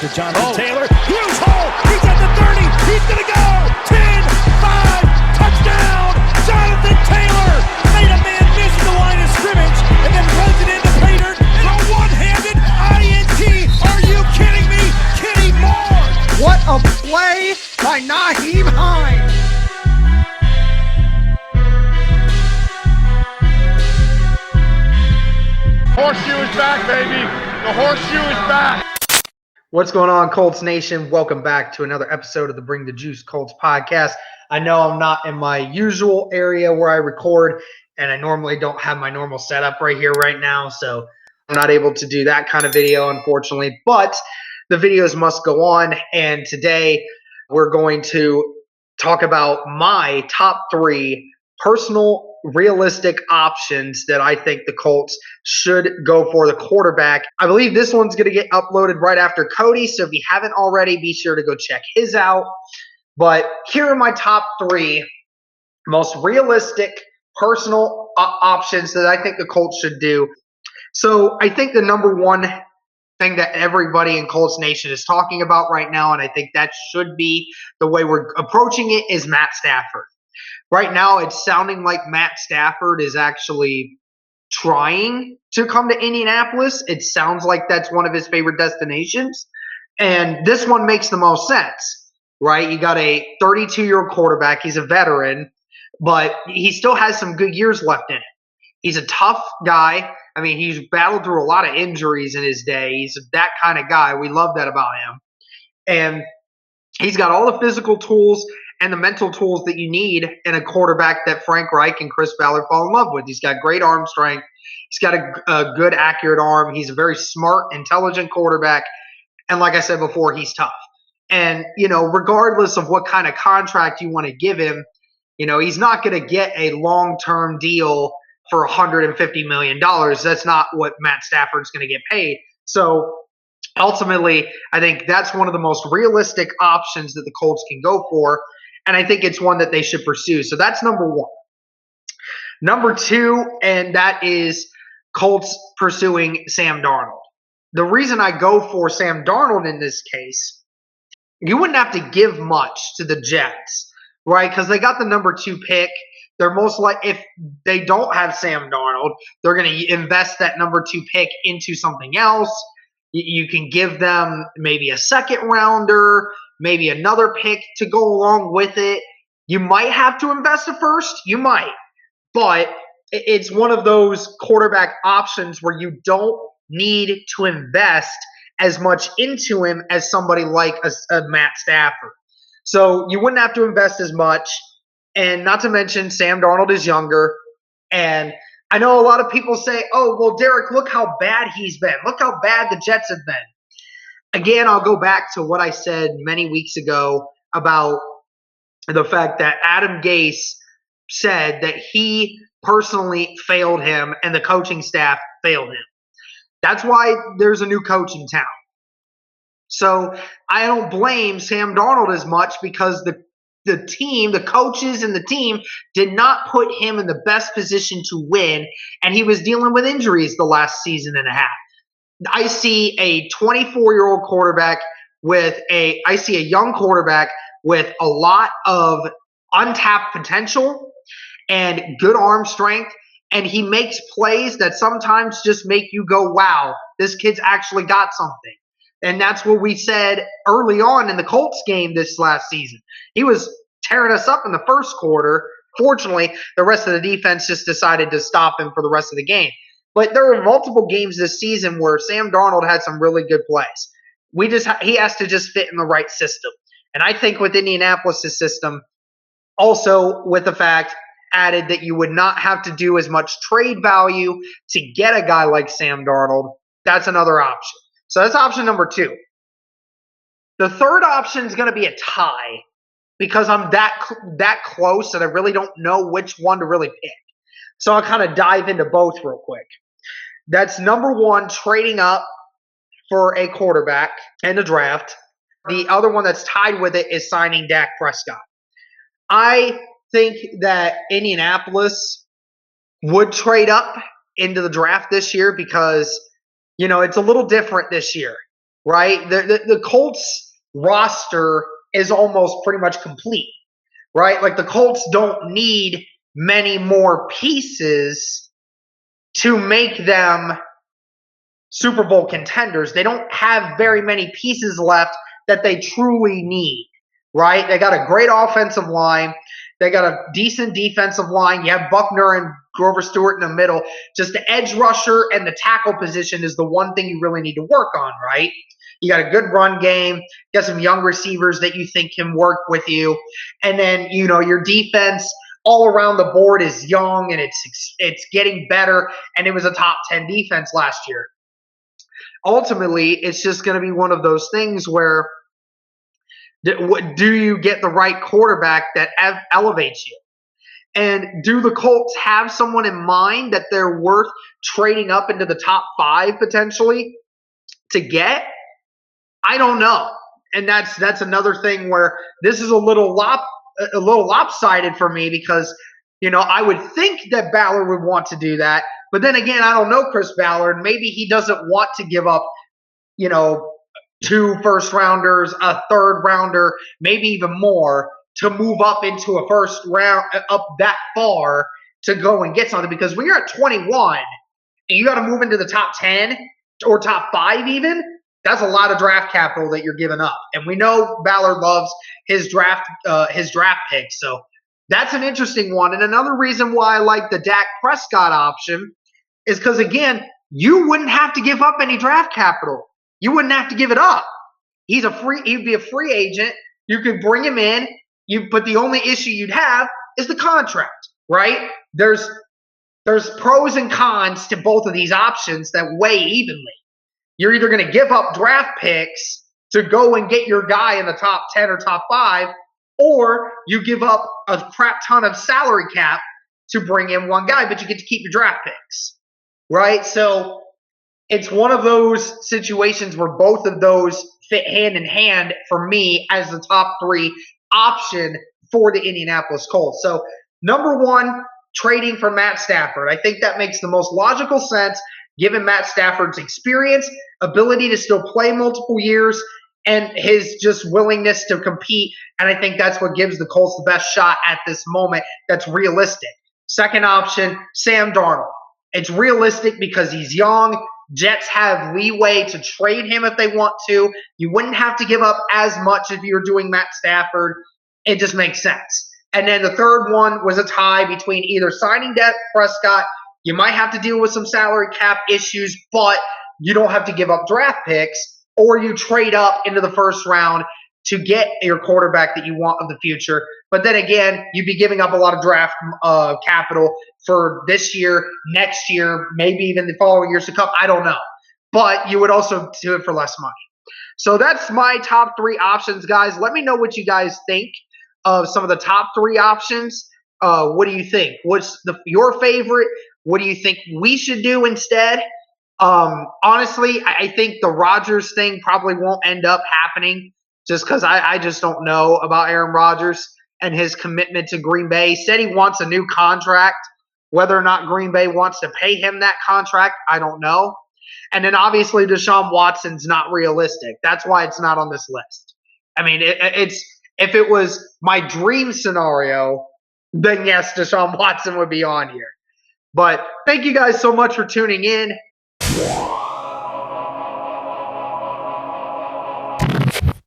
to Jonathan Taylor. Huge hole. He's at the 30. He's going to go. 10, 5, touchdown. Jonathan Taylor made a man miss the line of scrimmage and then runs it into Pater for a one-handed INT. Are you kidding me? Kenny Moore. What a play by Nyheim Hines. Horseshoe is back, baby. The horseshoe is back. What's going on, Colts Nation? Welcome back to another episode of the Bring the Juice Colts podcast. I know I'm not in my usual area where I record, and I normally don't have my normal setup right here right now, so I'm not able to do that kind of video, unfortunately. But the videos must go on, and today we're going to talk about my top 3 personal realistic options that I think the Colts should go for the quarterback. I believe this one's going to get uploaded right after Cody, so if you haven't already, be sure to go check his out. But here are my top 3 most realistic personal options that I think the Colts should do. So I think the number one thing that everybody in Colts Nation is talking about right now, and I think that should be the way we're approaching it, is Matt Stafford. Right now, it's sounding like Matt Stafford is actually trying to come to Indianapolis. It sounds like that's one of his favorite destinations. And this one makes the most sense, right? You got a 32-year-old quarterback. He's a veteran, but he still has some good years left in it. He's a tough guy. I mean, he's battled through a lot of injuries in his day. He's that kind of guy. We love that about him. And he's got all the physical tools and the mental tools that you need in a quarterback that Frank Reich and Chris Ballard fall in love with. He's got great arm strength. He's got a good, accurate arm. He's a very smart, intelligent quarterback. And like I said before, he's tough. And, regardless of what kind of contract you want to give him, he's not going to get a long-term deal for $150 million. That's not what Matt Stafford's going to get paid. So ultimately, I think that's one of the most realistic options that the Colts can go for. And I think it's one that they should pursue. So that's number 1. Number 2, and that is Colts pursuing Sam Darnold. The reason I go for Sam Darnold in this case, you wouldn't have to give much to the Jets, right? Because they got the number 2 pick. They're most likely, if they don't have Sam Darnold, they're going to invest that number 2 pick into something else. You can give them maybe a second rounder, maybe another pick to go along with it. You might have to invest a first. You might. But it's one of those quarterback options where you don't need to invest as much into him as somebody like a Matt Stafford. So you wouldn't have to invest as much. And not to mention, Sam Darnold is younger. And I know a lot of people say, oh, well, Derek, look how bad he's been. Look how bad the Jets have been. Again, I'll go back to what I said many weeks ago about the fact that Adam Gase said that he personally failed him and the coaching staff failed him. That's why there's a new coach in town. So I don't blame Sam Darnold as much because the team, the coaches and the team did not put him in the best position to win, and he was dealing with injuries the last season and a half. I see a 24-year-old quarterback I see a young quarterback with a lot of untapped potential and good arm strength, and he makes plays that sometimes just make you go, wow, this kid's actually got something. And that's what we said early on in the Colts game this last season. He was tearing us up in the first quarter. Fortunately, the rest of the defense just decided to stop him for the rest of the game. But there were multiple games this season where Sam Darnold had some really good plays. He has to just fit in the right system. And I think with Indianapolis' system, also with the fact added that you would not have to do as much trade value to get a guy like Sam Darnold, that's another option. So that's option number 2. The third option is going to be a tie because I'm that close and I really don't know which one to really pick. So I'll kind of dive into both real quick. That's number 1, trading up for a quarterback in the draft. The other one that's tied with it is signing Dak Prescott. I think that Indianapolis would trade up into the draft this year because, it's a little different this year. right? The Colts roster is almost pretty much complete, right? Like the Colts don't need many more pieces to make them Super Bowl contenders. They don't have very many pieces left that they truly need, right? They got a great offensive line. They got a decent defensive line. You have Buckner and Grover Stewart in the middle. Just the edge rusher and the tackle position is the one thing you really need to work on, right? You got a good run game. You got some young receivers that you think can work with you. And then, your defense all around the board is young and it's getting better. And it was a top 10 defense last year. Ultimately, it's just going to be one of those things where do you get the right quarterback that elevates you? And do the Colts have someone in mind that they're worth trading up into the top 5 potentially to get? I don't know. And that's another thing where this is a little lopsided for me because, I would think that Ballard would want to do that. But then again, I don't know Chris Ballard. Maybe he doesn't want to give up, 2 first-rounders, a third-rounder, maybe even more to move up into a first round, up that far to go and get something. Because when you're at 21 and you got to move into the top 10 or top 5 even, that's a lot of draft capital that you're giving up. And we know Ballard loves his draft picks. So that's an interesting one. And another reason why I like the Dak Prescott option is because, again, you wouldn't have to give up any draft capital. You wouldn't have to give it up. He'd be a free agent. You could bring him in. But the only issue you'd have is the contract, right? There's pros and cons to both of these options that weigh evenly. You're either going to give up draft picks to go and get your guy in the top 10 or top 5, or you give up a crap ton of salary cap to bring in one guy, but you get to keep your draft picks, right? So it's one of those situations where both of those fit hand in hand for me as the top 3 option for the Indianapolis Colts. So number 1, trading for Matt Stafford. I think that makes the most logical sense given Matt Stafford's experience, ability to still play multiple years, and his just willingness to compete. And I think that's what gives the Colts the best shot at this moment that's realistic. Second option, Sam Darnold. It's realistic because he's young. Jets have leeway to trade him if they want to. You wouldn't have to give up as much if you were doing Matt Stafford. It just makes sense. And then the third one was a tie between either signing Dak Prescott. You might have to deal with some salary cap issues, but you don't have to give up draft picks, or you trade up into the first round to get your quarterback that you want of the future. But then again, you'd be giving up a lot of draft capital for this year, next year, maybe even the following years to come. I don't know. But you would also do it for less money. So that's my top 3 options, guys. Let me know what you guys think of some of the top 3 options. What do you think? What's your favorite? What do you think we should do instead? Honestly, I think the Rodgers thing probably won't end up happening just because I just don't know about Aaron Rodgers and his commitment to Green Bay. He said he wants a new contract. Whether or not Green Bay wants to pay him that contract, I don't know. And then obviously Deshaun Watson's not realistic. That's why it's not on this list. I mean, it's if it was my dream scenario, then yes, Deshaun Watson would be on here. But thank you guys so much for tuning in.